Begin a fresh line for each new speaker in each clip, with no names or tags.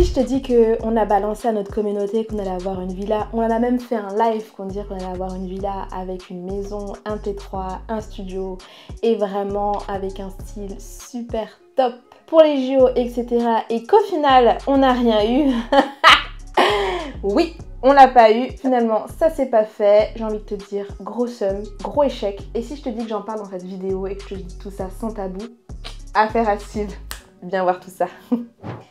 Si je te dis qu'on a balancé à notre communauté qu'on allait avoir une villa, on en a même fait un live pour dire qu'on allait avoir une villa avec une maison, un T3, un studio et vraiment avec un style super top pour les JO, etc. Et qu'au final, on n'a rien eu. Oui, on l'a pas eu. Finalement, ça s'est pas fait. J'ai envie de te dire, gros seum, gros échec. Et si je te dis que j'en parle dans cette vidéo et que je te dis tout ça sans tabou, affaire à suivre. Viens voir tout ça.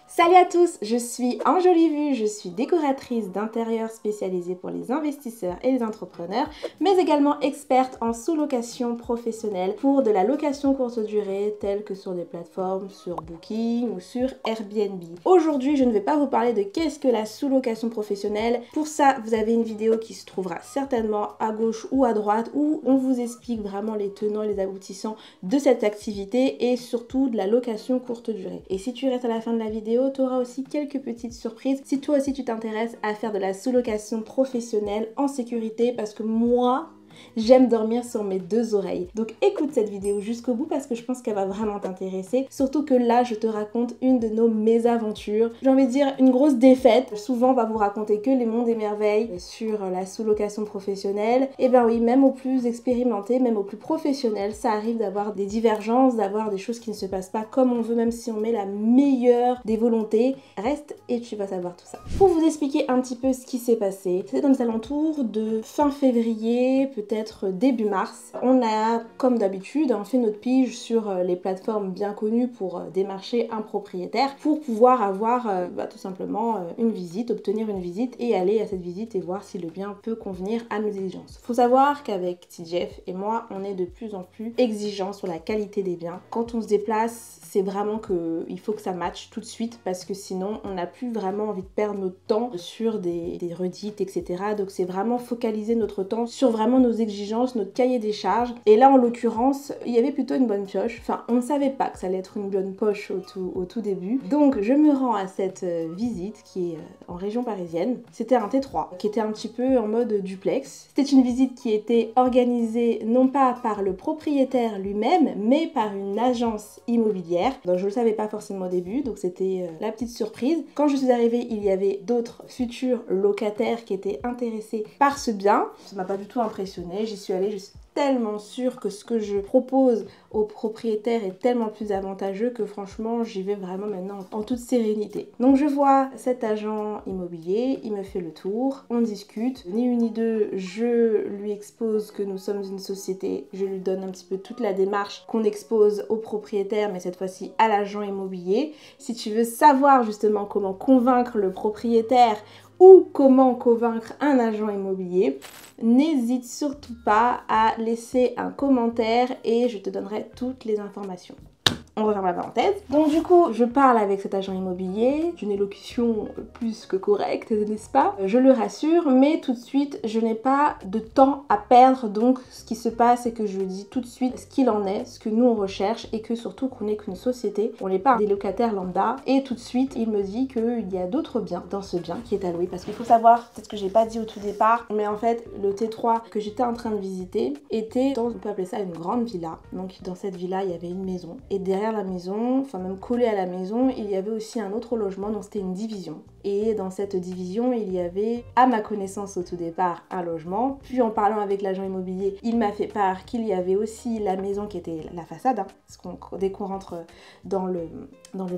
Salut à tous, je suis Enjolivue, je suis décoratrice d'intérieur spécialisée pour les investisseurs et les entrepreneurs, mais également experte en sous-location professionnelle pour de la location courte durée, telle que sur des plateformes sur Booking ou sur Airbnb. Aujourd'hui, je ne vais pas vous parler de qu'est-ce que la sous-location professionnelle. Pour ça, vous avez une vidéo qui se trouvera certainement à gauche ou à droite où on vous explique vraiment les tenants et les aboutissants de cette activité et surtout de la location courte durée. Et si tu restes à la fin de la vidéo, tu auras aussi quelques petites surprises si toi aussi tu t'intéresses à faire de la sous-location professionnelle en sécurité, parce que moi, j'aime dormir sur mes deux oreilles. Donc écoute cette vidéo jusqu'au bout parce que je pense qu'elle va vraiment t'intéresser. Surtout que là, je te raconte une de nos mésaventures. J'ai envie de dire une grosse défaite. Souvent, on va vous raconter que les mondes et merveilles sur la sous-location professionnelle. Et ben oui, même aux plus expérimentés, même aux plus professionnels, ça arrive d'avoir des divergences, d'avoir des choses qui ne se passent pas comme on veut, même si on met la meilleure des volontés. Reste et tu vas savoir tout ça. Pour vous expliquer un petit peu ce qui s'est passé, c'était dans les alentours de fin février, peut-être début mars. On a, comme d'habitude, fait notre pige sur les plateformes bien connues pour démarcher un propriétaire pour pouvoir avoir tout simplement une visite, obtenir une visite et aller à cette visite et voir si le bien peut convenir à nos exigences. Faut savoir qu'avec TJF et moi, on est de plus en plus exigeants sur la qualité des biens. Quand on se déplace, c'est vraiment qu'il faut que ça matche tout de suite parce que sinon, on n'a plus vraiment envie de perdre notre temps sur des redites, etc. Donc c'est vraiment focaliser notre temps sur vraiment nos exigences, notre cahier des charges. Et là, en l'occurrence, il y avait plutôt une bonne pioche. Enfin, on ne savait pas que ça allait être une bonne poche au tout début. Donc, je me rends à cette visite qui est en région parisienne. C'était un T3 qui était un petit peu en mode duplex. C'était une visite qui était organisée non pas par le propriétaire lui-même, mais par une agence immobilière. Donc, je ne le savais pas forcément au début, donc c'était la petite surprise. Quand je suis arrivée, il y avait d'autres futurs locataires qui étaient intéressés par ce bien. Ça m'a pas du tout impressionnée, j'y suis allée, je suis tellement sûre que ce que je propose aux propriétaires est tellement plus avantageux que franchement j'y vais vraiment maintenant en toute sérénité. Donc je vois cet agent immobilier, il me fait le tour, on discute, ni une ni deux, je lui expose que nous sommes une société, je lui donne un petit peu toute la démarche qu'on expose au propriétaire mais cette fois-ci à l'agent immobilier. Si tu veux savoir justement comment convaincre le propriétaire ou comment convaincre un agent immobilier, n'hésite surtout pas à laisser un commentaire et je te donnerai toutes les informations. On referme la parenthèse. Donc du coup, je parle avec cet agent immobilier, d'une élocution plus que correcte, n'est-ce pas? Je le rassure, mais tout de suite, je n'ai pas de temps à perdre. Donc ce qui se passe, c'est que je lui dis tout de suite ce qu'il en est, ce que nous on recherche et que surtout qu'on n'est qu'une société, on n'est pas des locataires lambda. Et tout de suite, il me dit qu'il y a d'autres biens dans ce bien qui est alloué. Parce qu'il faut savoir, peut-être que j'ai pas dit au tout départ, mais en fait, le T3 que j'étais en train de visiter était dans, on peut appeler ça une grande villa. Donc dans cette villa, il y avait une maison. Et derrière la maison, enfin même collé à la maison, il y avait aussi un autre logement, donc c'était une division. Et dans cette division, il y avait, à ma connaissance au tout départ, un logement. Puis en parlant avec l'agent immobilier, il m'a fait part qu'il y avait aussi la maison qui était la façade. Parce que dès qu'on rentre dans le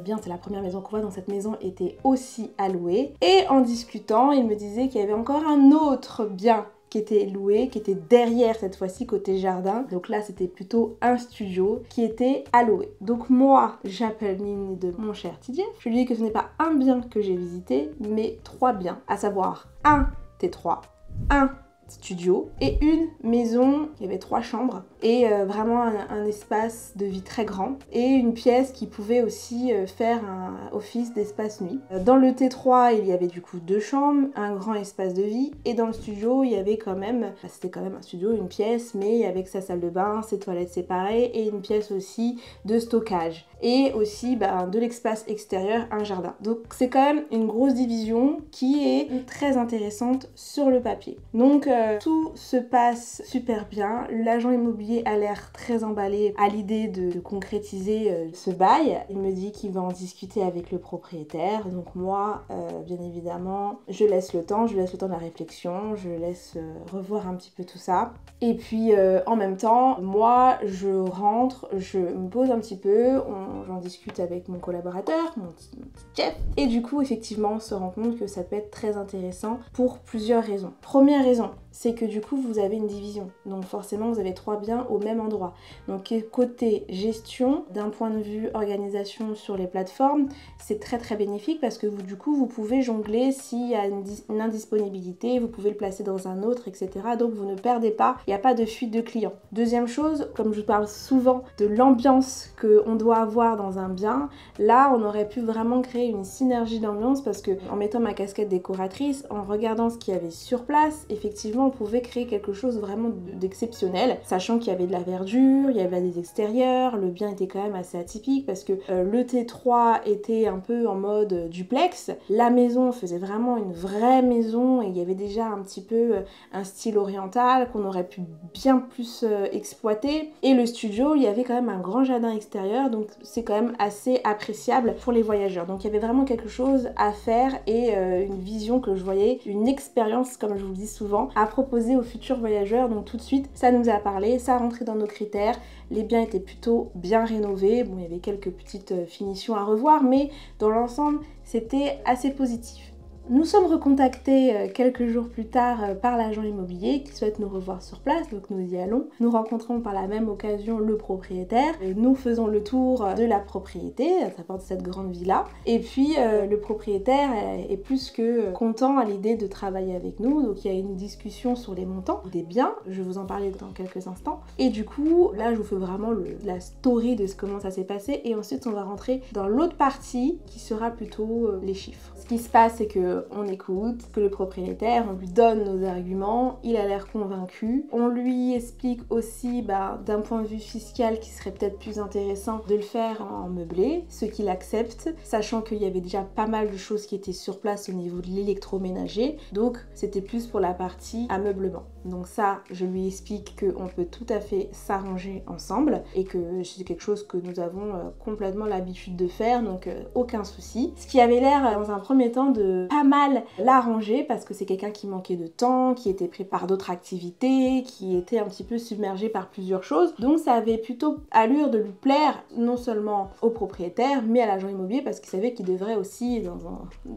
bien, c'est la première maison qu'on voit dans cette maison, était aussi allouée. Et en discutant, il me disait qu'il y avait encore un autre bien qui était loué, qui était derrière cette fois-ci côté jardin. Donc là c'était plutôt un studio qui était alloué. Donc moi j'appelle Nini de mon cher TJ. Je lui dis que ce n'est pas un bien que j'ai visité, mais 3 biens, à savoir un T3, un studio et une maison qui avait 3 chambres et vraiment un espace de vie très grand et une pièce qui pouvait aussi faire un office d'espace nuit. Dans le T3 il y avait du coup 2 chambres, un grand espace de vie et dans le studio il y avait quand même, c'était quand même un studio, une pièce mais avec sa salle de bain, ses toilettes séparées et une pièce aussi de stockage et aussi de l'espace extérieur, un jardin. Donc c'est quand même une grosse division qui est très intéressante sur le papier. Donc tout se passe super bien. L'agent immobilier a l'air très emballé à l'idée de concrétiser ce bail. Il me dit qu'il va en discuter avec le propriétaire. Donc moi, bien évidemment, je laisse le temps de la réflexion, je laisse revoir un petit peu tout ça. Et puis en même temps, moi, je rentre, je me pose un petit peu, j'en discute avec mon collaborateur, mon petit chef. Et du coup, effectivement, on se rend compte que ça peut être très intéressant pour plusieurs raisons. Première raison, c'est que du coup, vous avez une division. Donc forcément, vous avez 3 biens au même endroit. Donc côté gestion, d'un point de vue organisation sur les plateformes, c'est très très bénéfique parce que du coup, vous pouvez jongler s'il y a une indisponibilité, vous pouvez le placer dans un autre, etc. Donc vous ne perdez pas, il n'y a pas de fuite de clients. Deuxième chose, comme je parle souvent de l'ambiance qu'on doit avoir dans un bien, là, on aurait pu vraiment créer une synergie d'ambiance parce que en mettant ma casquette décoratrice, en regardant ce qu'il y avait sur place, effectivement, on pouvait créer quelque chose vraiment d'exceptionnel, sachant qu'il y avait de la verdure, il y avait des extérieurs, le bien était quand même assez atypique parce que le T3 était un peu en mode duplex, la maison faisait vraiment une vraie maison et il y avait déjà un petit peu un style oriental qu'on aurait pu bien plus exploiter, et le studio, il y avait quand même un grand jardin extérieur, donc c'est quand même assez appréciable pour les voyageurs. Donc il y avait vraiment quelque chose à faire et une vision que je voyais, une expérience, comme je vous le dis souvent, à proposer aux futurs voyageurs. Donc tout de suite, ça nous a parlé, ça rentrait dans nos critères. Les biens étaient plutôt bien rénovés. Bon, il y avait quelques petites finitions à revoir, mais dans l'ensemble, c'était assez positif. Nous sommes recontactés quelques jours plus tard par l'agent immobilier qui souhaite nous revoir sur place, donc nous y allons. Nous rencontrons par la même occasion le propriétaire. Nous faisons le tour de la propriété, à savoir de cette grande villa. Et puis le propriétaire est plus que content à l'idée de travailler avec nous. Donc il y a une discussion sur les montants des biens, je vais vous en parler dans quelques instants. Et du coup, là je vous fais vraiment la story de comment ça s'est passé. Et ensuite on va rentrer dans l'autre partie qui sera plutôt les chiffres. Ce qui se passe, c'est que on écoute, que le propriétaire, on lui donne nos arguments, il a l'air convaincu. On lui explique aussi d'un point de vue fiscal qu'il serait peut-être plus intéressant de le faire en meublé, ce qu'il accepte, sachant qu'il y avait déjà pas mal de choses qui étaient sur place au niveau de l'électroménager, donc c'était plus pour la partie ameublement. Donc ça, je lui explique qu'on peut tout à fait s'arranger ensemble et que c'est quelque chose que nous avons complètement l'habitude de faire, donc aucun souci. Ce qui avait l'air dans un premier temps de pas mal l'arranger parce que c'est quelqu'un qui manquait de temps, qui était pris par d'autres activités, qui était un petit peu submergé par plusieurs choses. Donc ça avait plutôt allure de lui plaire non seulement au propriétaire mais à l'agent immobilier parce qu'il savait qu'il devrait aussi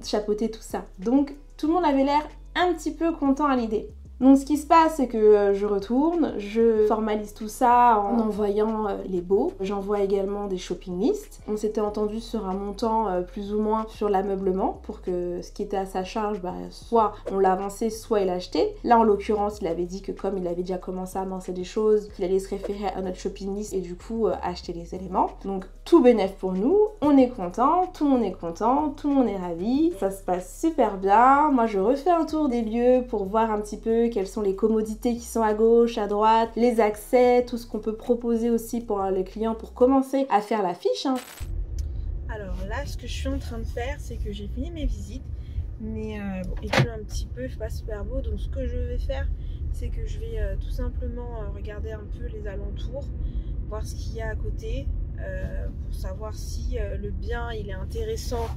chapeauter tout ça. Donc tout le monde avait l'air un petit peu content à l'idée. Donc ce qui se passe, c'est que je retourne, je formalise tout ça en envoyant les baux. J'envoie également des shopping lists. On s'était entendu sur un montant plus ou moins sur l'ameublement pour que ce qui était à sa charge, soit on l'avançait, soit il achetait. Là en l'occurrence, il avait dit que comme il avait déjà commencé à avancer des choses, il allait se référer à notre shopping list et du coup acheter les éléments. Donc tout bénef pour nous, on est content, tout le monde est content, tout le monde est ravi. Ça se passe super bien. Moi je refais un tour des lieux pour voir un petit peu quelles sont les commodités qui sont à gauche, à droite, les accès, tout ce qu'on peut proposer aussi pour les clients pour commencer à faire la fiche.
Alors là, ce que je suis en train de faire, c'est que j'ai fini mes visites, mais il pleut un petit peu, c'est pas super beau, donc ce que je vais faire, c'est que je vais tout simplement regarder un peu les alentours, voir ce qu'il y a à côté, pour savoir si le bien il est intéressant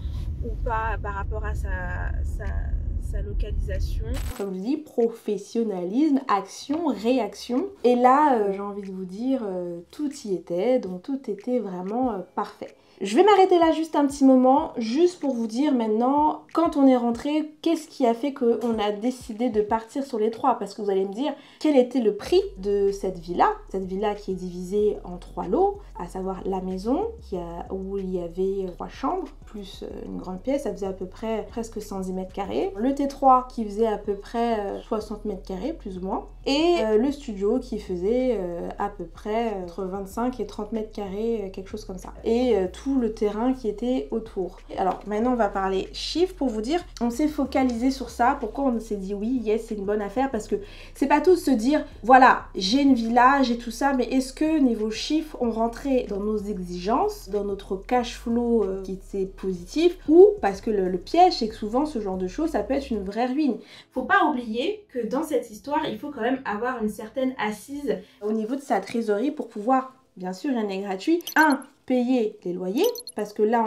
ou pas par rapport à sa localisation.
Comme je dis, professionnalisme, action, réaction. Et là, j'ai envie de vous dire, tout y était, donc tout était vraiment parfait. Je vais m'arrêter là juste un petit moment, juste pour vous dire maintenant, quand on est rentré, qu'est-ce qui a fait qu'on a décidé de partir sur les 3? Parce que vous allez me dire, quel était le prix de cette villa? Cette villa qui est divisée en 3 lots, à savoir la maison, où il y avait 3 chambres, plus une grande pièce, ça faisait à peu près presque 110 mètres carrés. Le T3 qui faisait à peu près 60 mètres carrés, plus ou moins. Et le studio qui faisait à peu près entre 25 et 30 mètres carrés, quelque chose comme ça. Et tout le terrain qui était autour. Alors maintenant on va parler chiffres pour vous dire, on s'est focalisé sur ça. Pourquoi on s'est dit oui, yes, c'est une bonne affaire? Parce que c'est pas tout de se dire voilà, j'ai une villa, j'ai tout ça, mais est-ce que niveau chiffres on rentrait dans nos exigences, dans notre cash flow qui était positif, ou parce que le piège, c'est que souvent ce genre de choses, ça peut être une vraie ruine. Faut pas oublier que dans cette histoire, il faut quand même avoir une certaine assise au niveau de sa trésorerie pour pouvoir, bien sûr, rien n'est gratuit, payer les loyers, parce que là,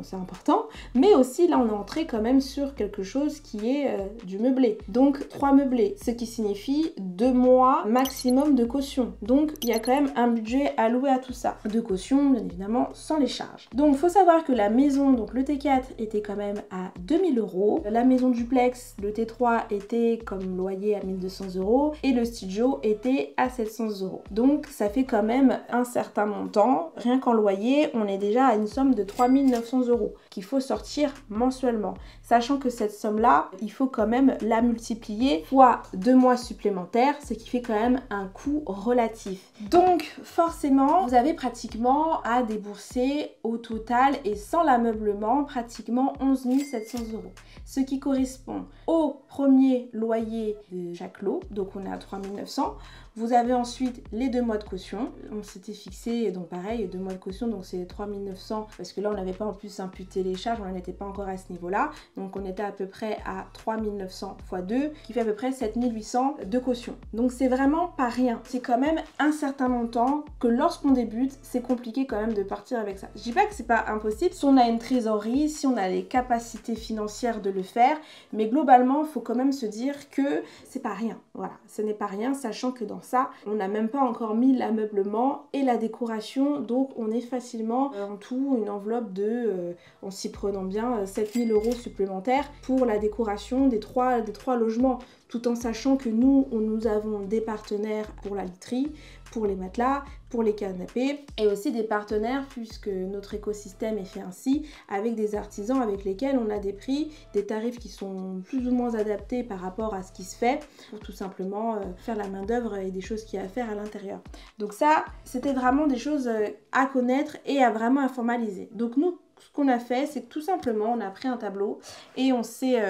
c'est important, mais aussi là, on est entré quand même sur quelque chose qui est du meublé. Donc, 3 meublés, ce qui signifie 2 mois maximum de caution. Donc, il y a quand même un budget alloué à tout ça. De caution, bien évidemment, sans les charges. Donc, il faut savoir que la maison, donc le T4, était quand même à 2000 €. La maison duplex, le T3, était comme loyer à 1200 €. Et le studio était à 700 €. Donc, ça fait quand même un certain montant. Rien qu'en loyer, on est déjà à une somme de 3900 € qu'il faut sortir mensuellement. Sachant que cette somme-là, il faut quand même la multiplier fois 2 mois supplémentaires, ce qui fait quand même un coût relatif. Donc forcément, vous avez pratiquement à débourser au total et sans l'ameublement, pratiquement 11 700 €. Ce qui correspond au premier loyer de chaque lot, donc on est à 3900. Vous avez ensuite les 2 mois de caution. On s'était fixé, donc pareil, 2 mois de caution, donc c'est 3900, parce que là on n'avait pas en plus imputé les charges, on n'était pas encore à ce niveau-là. Donc on était à peu près à 3900 x 2, qui fait à peu près 7800 de caution. Donc c'est vraiment pas rien. C'est quand même un certain montant que lorsqu'on débute, c'est compliqué quand même de partir avec ça. Je dis pas que c'est pas impossible, si on a une trésorerie, si on a les capacités financières de le faire, mais globalement, il faut quand même se dire que c'est pas rien. Voilà, ce n'est pas rien, sachant que dans ça, on n'a même pas encore mis l'ameublement et la décoration, donc on est facilement en tout une enveloppe de, en s'y prenant bien, 7000 € supplémentaires pour la décoration des trois logements, tout en sachant que nous avons des partenaires pour la literie, pour les matelas, pour les canapés, et aussi des partenaires puisque notre écosystème est fait ainsi, avec des artisans avec lesquels on a des prix, des tarifs qui sont plus ou moins adaptés par rapport à ce qui se fait, pour tout simplement faire la main d'œuvre et des choses qu'il y a à faire à l'intérieur. Donc ça, c'était vraiment des choses à connaître et à vraiment formaliser. Donc nous, ce qu'on a fait, c'est que tout simplement, on a pris un tableau et on s'est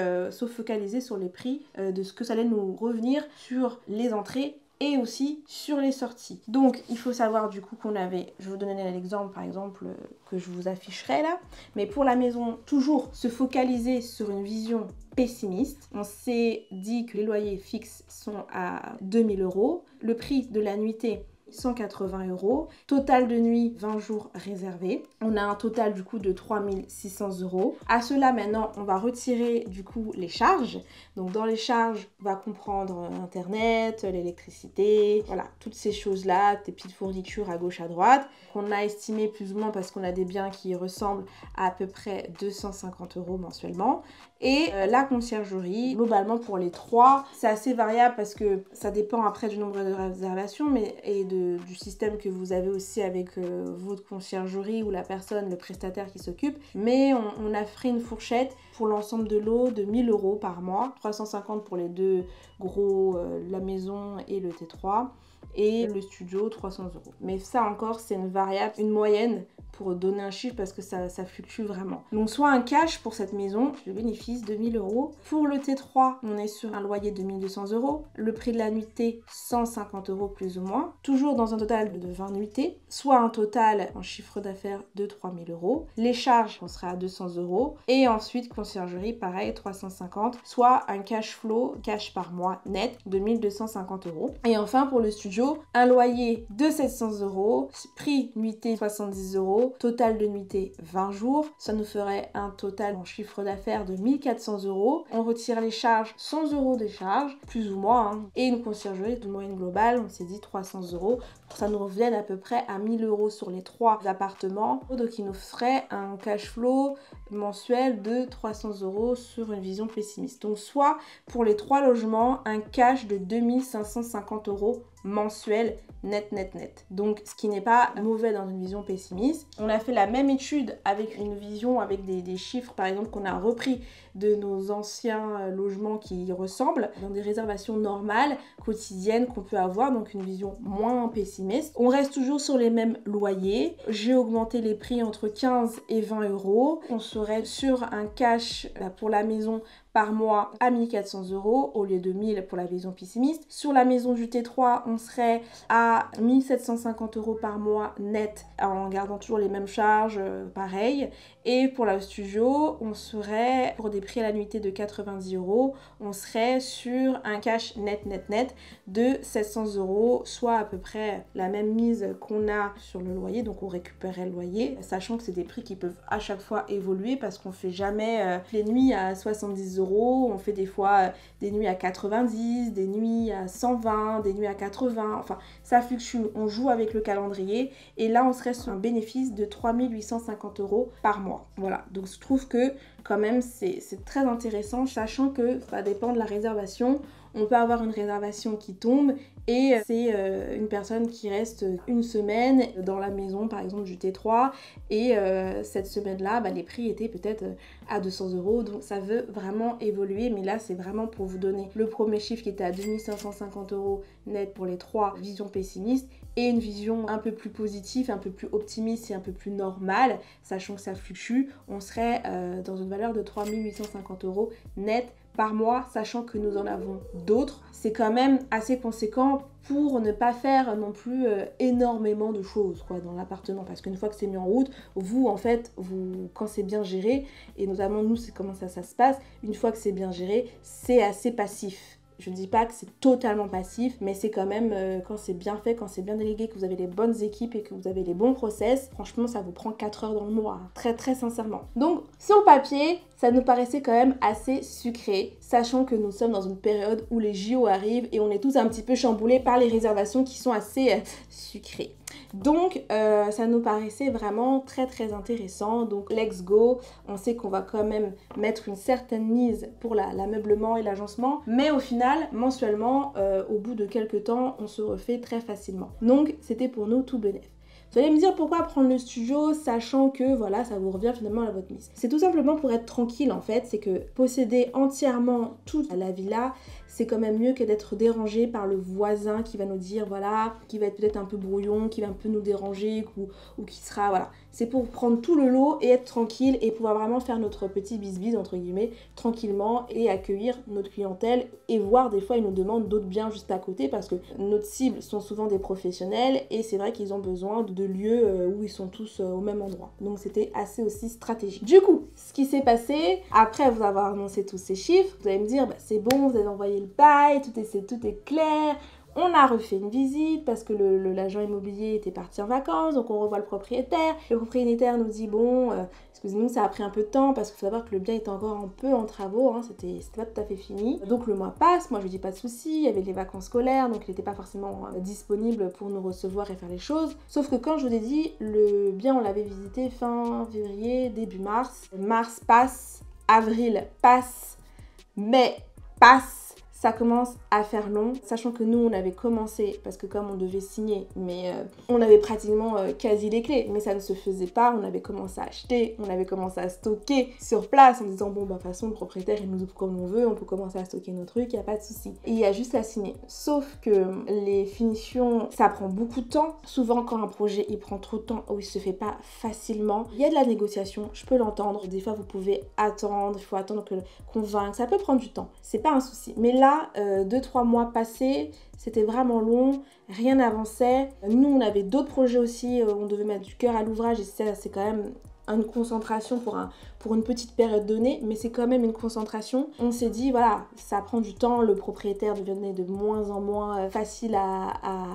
focalisé sur les prix de ce que ça allait nous revenir sur les entrées et aussi sur les sorties. Donc il faut savoir du coup qu'on avait, je vais vous donner l'exemple par exemple que je vous afficherai là, mais pour la maison, toujours se focaliser sur une vision pessimiste. On s'est dit que les loyers fixes sont à 2000 €, le prix de la nuitée 180 €, total de nuit 20 jours réservés. On a un total du coup de 3600 €. À cela maintenant on va retirer du coup les charges. Donc dans les charges on va comprendre internet, l'électricité, voilà, toutes ces choses là, des petites fournitures à gauche à droite, qu'on a estimé plus ou moins parce qu'on a des biens qui ressemblent à peu près 250 € mensuellement. Et la conciergerie, globalement pour les 3, c'est assez variable parce que ça dépend après du nombre de réservations et du système que vous avez aussi avec votre conciergerie ou la personne, le prestataire qui s'occupe. Mais on a fait une fourchette pour l'ensemble de l'eau de 1000 € par mois, 350 pour les deux gros, la maison et le T3. Et le studio 300 €. Mais ça encore c'est une variable, une moyenne pour donner un chiffre parce que ça fluctue vraiment. Donc soit un cash pour cette maison, le bénéfice 2000 €. Pour le T3, on est sur un loyer de 1200 €. Le prix de la nuitée 150 € plus ou moins. Toujours dans un total de 20 nuitées. Soit un total en chiffre d'affaires de 3000 €. Les charges, on sera à 200 €. Et ensuite conciergerie, pareil 350. Soit un cash flow, cash par mois net de 1250 €. Et enfin pour le studio, un loyer de 700 €, prix nuitée 70 €, total de nuitée 20 jours, ça nous ferait un total en chiffre d'affaires de 1400 €. On retire les charges, 100 € des charges, plus ou moins, hein. Et une conciergerie de moyenne globale, on s'est dit 300 €, ça nous revienne à peu près à 1000 € sur les 3 appartements, donc il nous ferait un cash flow mensuel de 300 € sur une vision pessimiste. Donc soit pour les 3 logements, un cash de 2550 € mensuel net. Donc ce qui n'est pas mauvais dans une vision pessimiste. On a fait la même étude avec une vision avec des chiffres par exemple qu'on a repris de nos anciens logements qui y ressemblent dans des réservations normales, quotidiennes qu'on peut avoir, donc une vision moins pessimiste. On reste toujours sur les mêmes loyers. J'ai augmenté les prix entre 15 et 20 €. On serait sur un cash pour la maison par mois à 1400 € au lieu de 1000 pour la vision pessimiste. Sur la maison du T3, on serait à 1750 € par mois net en gardant toujours les mêmes charges, pareil. Et pour la studio, on serait, pour des prix à la nuitée de 90 €, on serait sur un cash net de 700 €, soit à peu près la même mise qu'on a sur le loyer, donc on récupérait le loyer, sachant que c'est des prix qui peuvent à chaque fois évoluer parce qu'on fait jamais les nuits à 70 €, on fait des fois des nuits à 90, des nuits à 120, des nuits à 80, enfin ça fluctue, on joue avec le calendrier et là on serait sur un bénéfice de 3 850 € par mois. Voilà, donc je trouve que quand même c'est très intéressant, sachant que ça dépend de la réservation. On peut avoir une réservation qui tombe et c'est une personne qui reste une semaine dans la maison, par exemple du T3, et cette semaine-là, les prix étaient peut-être à 200 €, donc ça veut vraiment évoluer, mais là c'est vraiment pour vous donner le premier chiffre qui était à 2550 € net pour les 3 visions pessimistes, et une vision un peu plus positive, un peu plus optimiste et un peu plus normale, sachant que ça fluctue, on serait dans une valeur de 3 850 € net par mois, sachant que nous en avons d'autres. C'est quand même assez conséquent pour ne pas faire non plus énormément de choses dans l'appartement, parce qu'une fois que c'est mis en route, vous en fait, quand c'est bien géré, et notamment nous c'est comment ça se passe, une fois que c'est bien géré, c'est assez passif. Je ne dis pas que c'est totalement passif, mais c'est quand même, quand c'est bien fait, quand c'est bien délégué, que vous avez les bonnes équipes et que vous avez les bons process, franchement ça vous prend 4 heures dans le mois, très très sincèrement. Donc sur le papier, ça nous paraissait quand même assez sucré, sachant que nous sommes dans une période où les JO arrivent et on est tous un petit peu chamboulés par les réservations qui sont assez sucrées. Donc ça nous paraissait vraiment très très intéressant, donc let's go. On sait qu'on va quand même mettre une certaine mise pour l'ameublement et l'agencement, mais au final mensuellement au bout de quelques temps on se refait très facilement, donc c'était pour nous tout bénef. Vous allez me dire pourquoi prendre le studio, sachant que voilà, ça vous revient finalement à votre mise. C'est tout simplement pour être tranquille en fait, c'est que posséder entièrement toute la villa, c'est quand même mieux que d'être dérangé par le voisin qui va nous dire voilà, qui va être peut-être un peu brouillon, qui va un peu nous déranger ou qui sera voilà. C'est pour prendre tout le lot et être tranquille et pouvoir vraiment faire notre petit bis-bis entre guillemets tranquillement et accueillir notre clientèle et voir des fois ils nous demandent d'autres biens juste à côté parce que notre cible sont souvent des professionnels et c'est vrai qu'ils ont besoin de lieux où ils sont tous au même endroit. Donc c'était assez aussi stratégique. Du coup, ce qui s'est passé, après vous avoir annoncé tous ces chiffres, vous allez me dire c'est bon, vous avez envoyé le bail, tout est clair. On a refait une visite parce que l'agent immobilier était parti en vacances, donc on revoit le propriétaire. Le propriétaire nous dit bon, excusez-nous, ça a pris un peu de temps parce qu'il faut savoir que le bien était encore un peu en travaux, hein, c'était pas tout à fait fini. Donc le mois passe, moi je lui dis pas de soucis, il y avait les vacances scolaires, donc il n'était pas forcément disponible pour nous recevoir et faire les choses. Sauf que quand je vous ai dit, le bien on l'avait visité fin février, début mars. Mars passe, avril passe, mai passe. Ça commence à faire long, sachant que nous on avait commencé, parce que comme on devait signer, mais on avait pratiquement quasi les clés, mais ça ne se faisait pas, on avait commencé à acheter, on avait commencé à stocker sur place en disant bon de toute façon le propriétaire il nous ouvre comme on veut, on peut commencer à stocker nos trucs, il n'y a pas de souci. Et il y a juste à signer. Sauf que les finitions, ça prend beaucoup de temps. Souvent quand un projet il prend trop de temps ou il se fait pas facilement, il y a de la négociation, je peux l'entendre, des fois vous pouvez attendre, il faut attendre qu'on convainque, ça peut prendre du temps, c'est pas un souci. Mais là, 2-3 mois passés, c'était vraiment long, rien n'avançait. Nous, on avait d'autres projets aussi, on devait mettre du cœur à l'ouvrage et ça, c'est quand même une concentration pour une petite période donnée, mais c'est quand même une concentration. On s'est dit, voilà, ça prend du temps, le propriétaire devenait de moins en moins facile à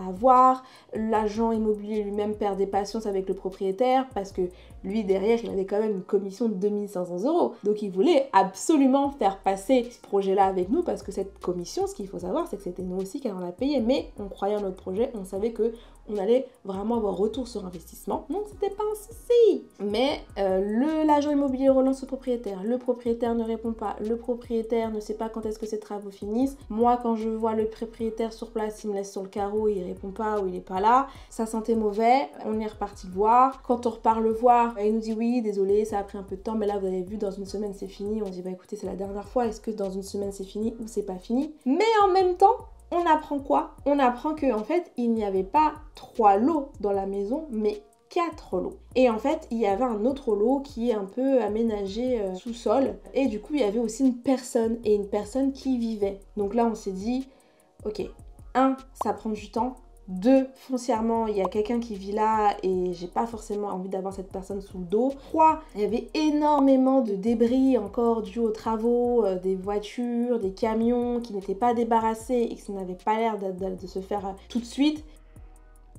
avoir, l'agent immobilier lui-même perdait patience avec le propriétaire, parce que lui, derrière, il avait quand même une commission de 2500 €. Donc il voulait absolument faire passer ce projet-là avec nous, parce que cette commission, ce qu'il faut savoir, c'est que c'était nous aussi qui allons la payer, mais on croyait en notre projet, on savait que on allait vraiment avoir retour sur investissement, donc c'était pas un souci. Mais l'agent immobilier relance le propriétaire ne répond pas, le propriétaire ne sait pas quand est-ce que ses travaux finissent. Moi, quand je vois le propriétaire sur place, il me laisse sur le carreau, il répond pas ou il est pas là, ça sentait mauvais. On est reparti le voir. Quand on repart le voir, il nous dit oui, désolé, ça a pris un peu de temps, mais là vous avez vu, dans une semaine c'est fini. On dit bah écoutez, c'est la dernière fois, est-ce que dans une semaine c'est fini ou c'est pas fini? Mais en même temps, on apprend quoi? On apprend que en fait, il n'y avait pas 3 lots dans la maison, mais 4 lots. Et en fait, il y avait un autre lot qui est un peu aménagé sous-sol. Et du coup, il y avait aussi une personne, et une personne qui vivait. Donc là, on s'est dit, ok, 1, ça prend du temps. 2, foncièrement, il y a quelqu'un qui vit là et j'ai pas forcément envie d'avoir cette personne sous le dos. 3, il y avait énormément de débris encore dus aux travaux, des voitures, des camions qui n'étaient pas débarrassés et que ça n'avait pas l'air de se faire tout de suite.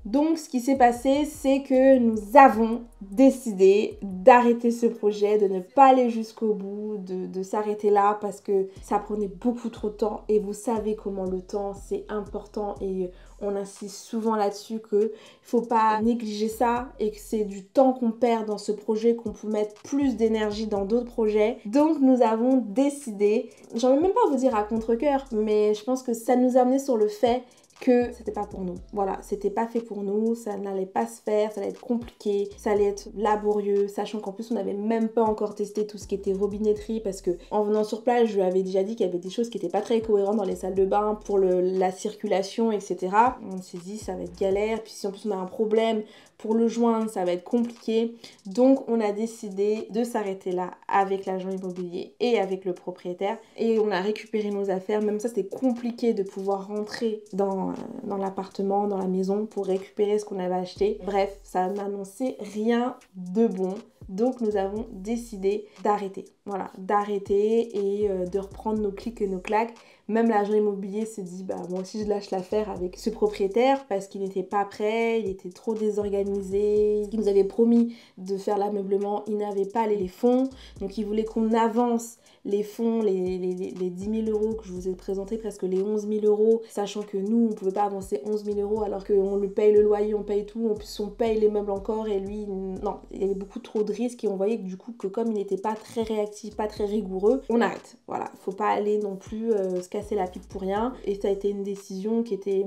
Donc ce qui s'est passé, c'est que nous avons décidé d'arrêter ce projet, de ne pas aller jusqu'au bout, de s'arrêter là parce que ça prenait beaucoup trop de temps et vous savez comment le temps c'est important et on insiste souvent là-dessus qu'il ne faut pas négliger ça et que c'est du temps qu'on perd dans ce projet, qu'on peut mettre plus d'énergie dans d'autres projets. Donc nous avons décidé, j'en vais même pas vous dire à contre-cœur, mais je pense que ça nous a amené sur le fait que c'était pas pour nous. Voilà, c'était pas fait pour nous, ça n'allait pas se faire, ça allait être compliqué, ça allait être laborieux, sachant qu'en plus on n'avait même pas encore testé tout ce qui était robinetterie parce que en venant sur place, je lui avais déjà dit qu'il y avait des choses qui étaient pas très cohérentes dans les salles de bain pour la circulation, etc. On s'est dit ça va être galère, puis si en plus on a un problème pour le joindre, ça va être compliqué. Donc on a décidé de s'arrêter là avec l'agent immobilier et avec le propriétaire et on a récupéré nos affaires. Même ça c'était compliqué de pouvoir rentrer dans l'appartement, dans la maison pour récupérer ce qu'on avait acheté. Bref, ça n'annonçait rien de bon. Donc nous avons décidé d'arrêter. Voilà, d'arrêter et de reprendre nos clics et nos claques. Même l'agent immobilier s'est dit, bah moi aussi je lâche l'affaire avec ce propriétaire parce qu'il n'était pas prêt, il était trop désorganisé. Il nous avait promis de faire l'ameublement, il n'avait pas les fonds. Donc il voulait qu'on avance les fonds, les 10 000 euros que je vous ai présenté, presque les 11 000 euros, sachant que nous, on ne pouvait pas avancer 11 000 euros alors qu'on lui paye le loyer, on paye tout, en plus on paye les meubles encore et lui, non, il y avait beaucoup trop de risques et on voyait que du coup, que comme il n'était pas très réactif, pas très rigoureux, on arrête. Voilà, faut pas aller non plus se casser la pipe pour rien et ça a été une décision qui était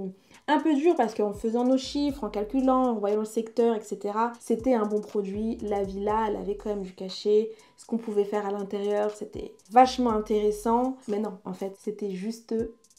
un peu dure parce qu'en faisant nos chiffres, en calculant, en voyant le secteur, etc., c'était un bon produit. La villa, elle avait quand même du cachet. Ce qu'on pouvait faire à l'intérieur, c'était vachement intéressant. Mais non, en fait, c'était juste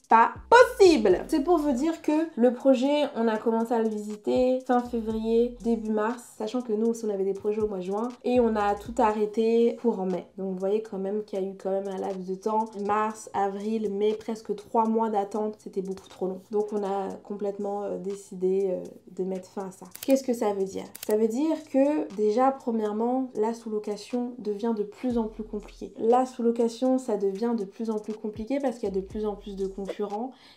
pas possible. C'est pour vous dire que le projet, on a commencé à le visiter fin février, début mars, sachant que nous aussi on avait des projets au mois de juin et on a tout arrêté pour en mai. Donc vous voyez quand même qu'il y a eu quand même un laps de temps. Mars, avril, mai, presque 3 mois d'attente, c'était beaucoup trop long. Donc on a complètement décidé de mettre fin à ça. Qu'est-ce que ça veut dire? Ça veut dire que déjà premièrement, la sous-location devient de plus en plus compliquée. La sous-location, ça devient de plus en plus compliqué parce qu'il y a de plus en plus de concurrents.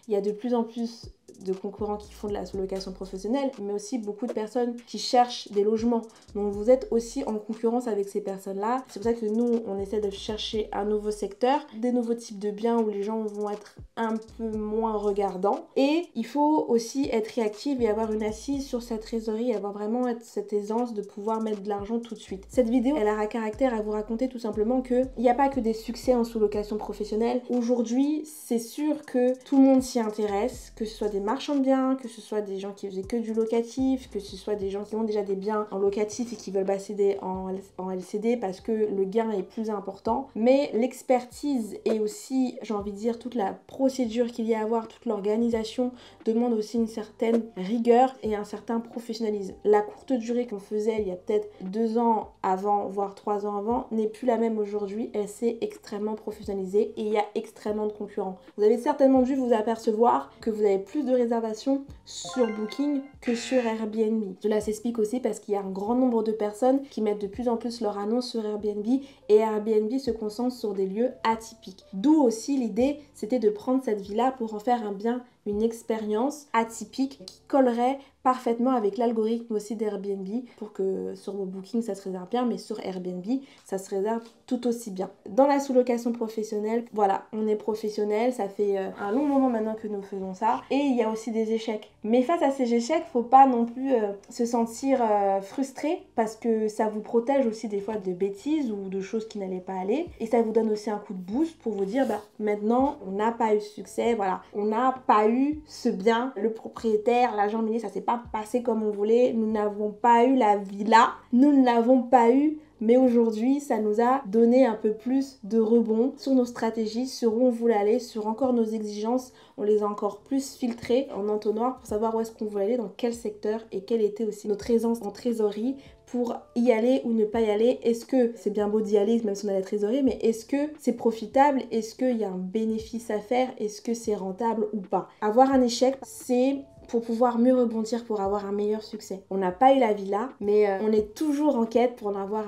Il y a de plus en plus de concurrents qui font de la sous-location professionnelle, mais aussi beaucoup de personnes qui cherchent des logements. Donc vous êtes aussi en concurrence avec ces personnes-là. C'est pour ça que nous, on essaie de chercher un nouveau secteur, des nouveaux types de biens où les gens vont être un peu moins regardants. Et il faut aussi être réactif et avoir une assise sur sa trésorerie, avoir vraiment cette aisance de pouvoir mettre de l'argent tout de suite. Cette vidéo, elle a un caractère à vous raconter tout simplement qu'il n'y a pas que des succès en sous-location professionnelle. Aujourd'hui, c'est sûr que tout le monde s'y intéresse, que ce soit des marchands de biens, que ce soit des gens qui faisaient que du locatif, que ce soit des gens qui ont déjà des biens en locatif et qui veulent basculer en LCD parce que le gain est plus important. Mais l'expertise et aussi, j'ai envie de dire, toute la procédure qu'il y a à avoir, toute l'organisation demande aussi une certaine rigueur et un certain professionnalisme. La courte durée qu'on faisait il y a peut-être 2 ans avant, voire 3 ans avant, n'est plus la même aujourd'hui. Elle s'est extrêmement professionnalisée et il y a extrêmement de concurrents. Vous avez certainement dû vous apercevoir que vous avez plus de réservations sur Booking que sur Airbnb. Cela s'explique aussi parce qu'il y a un grand nombre de personnes qui mettent de plus en plus leur annonce sur Airbnb et Airbnb se concentre sur des lieux atypiques. D'où aussi l'idée, c'était de prendre cette villa pour en faire un bien, une expérience atypique qui collerait parfaitement avec l'algorithme aussi d'Airbnb pour que sur vos bookings ça se réserve bien, mais sur Airbnb ça se réserve tout aussi bien. Dans la sous-location professionnelle, voilà, on est professionnel, ça fait un long moment maintenant que nous faisons ça et il y a aussi des échecs. Mais face à ces échecs, faut pas non plus se sentir frustré parce que ça vous protège aussi des fois de bêtises ou de choses qui n'allaient pas aller et ça vous donne aussi un coup de boost pour vous dire bah maintenant on n'a pas eu de succès, voilà, on n'a pas eu ce bien, le propriétaire, l'agent immobilier, ça s'est pas passé comme on voulait, nous n'avons pas eu la villa, nous ne l'avons pas eu, mais aujourd'hui ça nous a donné un peu plus de rebond sur nos stratégies, sur où on voulait aller, sur encore nos exigences, on les a encore plus filtrées en entonnoir pour savoir où est-ce qu'on voulait aller, dans quel secteur et quelle était aussi notre aisance en trésorerie pour y aller ou ne pas y aller. Est-ce que c'est bien beau d'y aller même si on a la trésorerie, mais est-ce que c'est profitable? Est-ce qu'il y a un bénéfice à faire? Est-ce que c'est rentable ou pas? Avoir un échec, c'est pour pouvoir mieux rebondir, pour avoir un meilleur succès. On n'a pas eu la villa, mais on est toujours en quête pour en avoir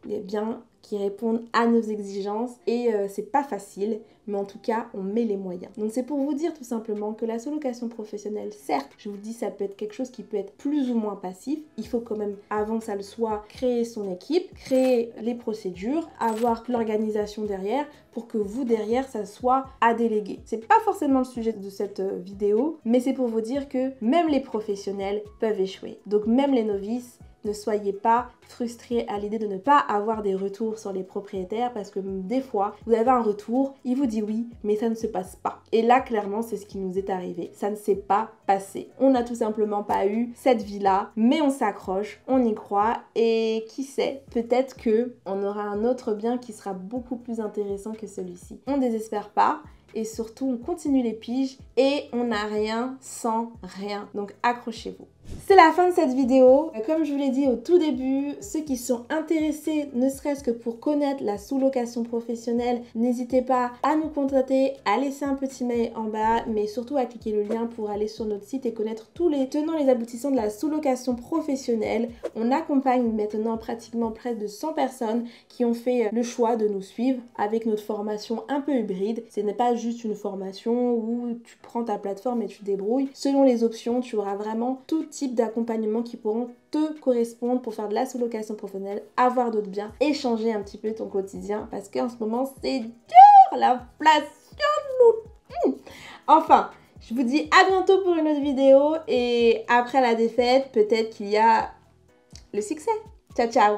les biens qui répondent à nos exigences et c'est pas facile, mais en tout cas on met les moyens. Donc c'est pour vous dire tout simplement que la sous-location professionnelle, certes, je vous dis ça peut être quelque chose qui peut être plus ou moins passif, il faut quand même avant que ça le soit créer son équipe, créer les procédures, avoir l'organisation derrière pour que vous derrière ça soit à déléguer. C'est pas forcément le sujet de cette vidéo, mais c'est pour vous dire que même les professionnels peuvent échouer. Donc même les novices, ne soyez pas frustrés à l'idée de ne pas avoir des retours sur les propriétaires parce que des fois, vous avez un retour, il vous dit oui, mais ça ne se passe pas. Et là, clairement, c'est ce qui nous est arrivé. Ça ne s'est pas passé. On n'a tout simplement pas eu cette vie-là, mais on s'accroche, on y croit et qui sait, peut-être que on aura un autre bien qui sera beaucoup plus intéressant que celui-ci. On ne désespère pas. Et surtout, on continue les piges et on n'a rien sans rien. Donc accrochez-vous. C'est la fin de cette vidéo. Comme je vous l'ai dit au tout début, ceux qui sont intéressés, ne serait-ce que pour connaître la sous-location professionnelle, n'hésitez pas à nous contacter, à laisser un petit mail en bas, mais surtout à cliquer le lien pour aller sur notre site et connaître tous les tenants et les aboutissants de la sous-location professionnelle. On accompagne maintenant pratiquement près de 100 personnes qui ont fait le choix de nous suivre avec notre formation un peu hybride. Ce n'est pas juste une formation où tu prends ta plateforme et tu te débrouilles. Selon les options, tu auras vraiment tout type d'accompagnement qui pourront te correspondre pour faire de la sous-location professionnelle, avoir d'autres biens et changer un petit peu ton quotidien parce qu'en ce moment c'est dur, l'inflation. Enfin, je vous dis à bientôt pour une autre vidéo et après la défaite, peut-être qu'il y a le succès. Ciao, ciao!